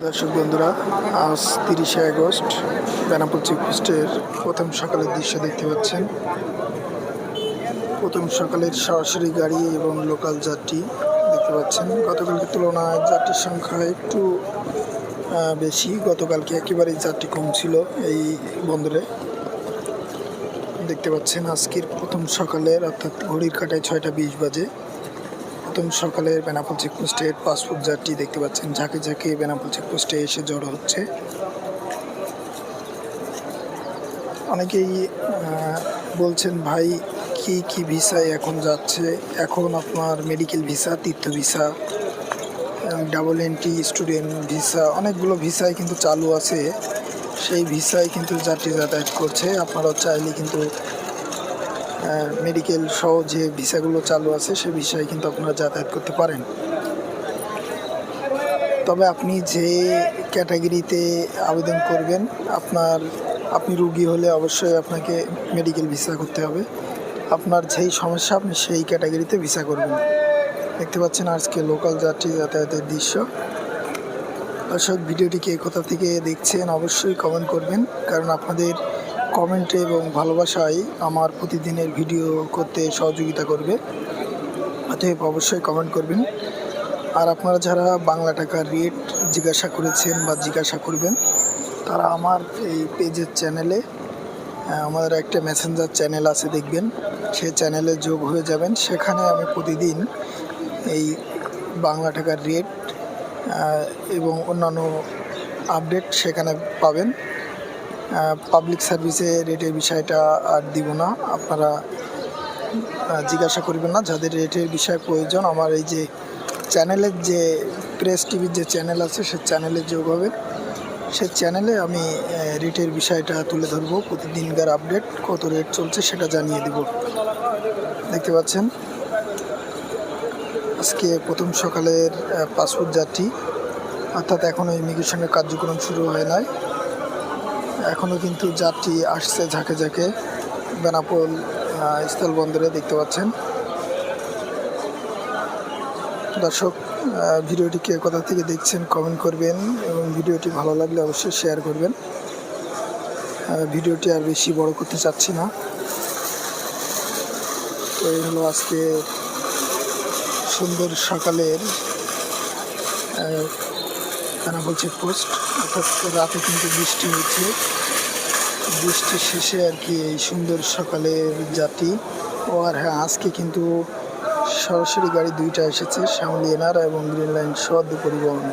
দর্শক বন্ধুরা, আজ 30শে আগস্ট বেনাপোল চেকপোস্টের প্রথম সকালের দৃশ্য দেখতে পাচ্ছেন। প্রথম সকালের সরাসরি গাড়ি এবং লোকাল যাত্রী দেখতে পাচ্ছেন। গতকালকে তুলনায় যাত্রীর সংখ্যা একটু বেশি। গতকালকে একেবারেই যাত্রী কম ছিল এই বন্দরে। দেখতে পাচ্ছেন আজকের প্রথম সকালের, অর্থাৎ ঘড়ির কাঁটায় 6টা 20 বাজে প্রথম সকালের বেনাপোল চেকপোস্টের পাসপোর্ট যাত্রী দেখতে পাচ্ছেন ঝাঁকে ঝাঁকে বেনাপোল চেকপোস্টে এসে জড়ো হচ্ছে। অনেকেই বলছেন, ভাই কি ভিসায় এখন যাচ্ছে? এখন আপনার মেডিকেল ভিসা, তীর্থ visa, double entry, student visa, অনেকগুলো ভিসায় কিন্তু চালু আছে। সেই ভিসায় কিন্তু যাত্রী যাতায়াত করছে। আপনারা চাইলে কিন্তু মেডিকেল সহ যে ভিসাগুলো চালু আছে সেই ভিসায় কিন্তু আপনারা যাতায়াত করতে পারেন। তবে আপনি যে ক্যাটাগরিতে আবেদন করবেন, আপনি রুগী হলে অবশ্যই আপনাকে মেডিকেল ভিসা করতে হবে। আপনার যেই সমস্যা আপনি সেই ক্যাটাগরিতে ভিসা করবেন। দেখতে পাচ্ছেন আজকে লোকাল যাত্রী যাতায়াতের দৃশ্য। দর্শক, ভিডিওটিকে কোথা থেকে দেখছেন অবশ্যই কমেন্ট করবেন, কারণ আপনাদের কমেন্টে এবং ভালোবাসায় আমার প্রতিদিনের ভিডিও করতে সহযোগিতা করবে। অতএব অবশ্যই কমেন্ট করবেন। আর আপনারা যারা বাংলা টাকার রেট জিজ্ঞাসা করেছেন বা জিজ্ঞাসা করবেন, তারা আমার এই পেজের চ্যানেলে, আমাদের একটা মেসেঞ্জার চ্যানেল আছে দেখবেন, সেই চ্যানেলে যোগ হয়ে যাবেন। সেখানে আমি প্রতিদিন এই বাংলা টাকার রেট এবং অন্যান্য আপডেট সেখানে পাবেন। পাবলিক সার্ভিসে রেটের বিষয়টা আর দিব না, আপনারা জিজ্ঞাসা করবেন না। যাদের রেটের বিষয় প্রয়োজন, আমার এই যে চ্যানেলের যে প্রেস টিভির যে চ্যানেল আছে সে চ্যানেলে যোগ হবে। সে চ্যানেলে আমি রেটের বিষয়টা তুলে ধরবো, প্রতিদিনকার আপডেট, কত রেট চলছে সেটা জানিয়ে দেব। দেখতে পাচ্ছেন আজকে প্রথম সকালের পাসপোর্ট যাত্রী, অর্থাৎ এখনও ইমিগ্রেশনের কার্যক্রম শুরু হয় নাই। এখনও কিন্তু যাত্রী আসছে ঝাঁকে ঝাঁকে বেনাপোল স্থলবন্দরে। দেখতে পাচ্ছেন দর্শক, ভিডিওটিকে কোথা থেকে দেখছেন কমেন্ট করবেন এবং ভিডিওটি ভালো লাগলে অবশ্যই শেয়ার করবেন। ভিডিওটি আর বেশি বড় করতে চাচ্ছি না। তো এই হলো আজকে সুন্দর সকালের বেনাপোল চেকপোস্ট। অর্থাৎ রাতে কিন্তু বৃষ্টি হচ্ছে, বৃষ্টির শেষে আর কি এই সুন্দর সকালের যাত্রী। আর হ্যাঁ, আজকে কিন্তু সরাসরি গাড়ি 2টা এসেছে, শ্যামলী এনার এবং গ্রিন লাইন সহ পরিবহন।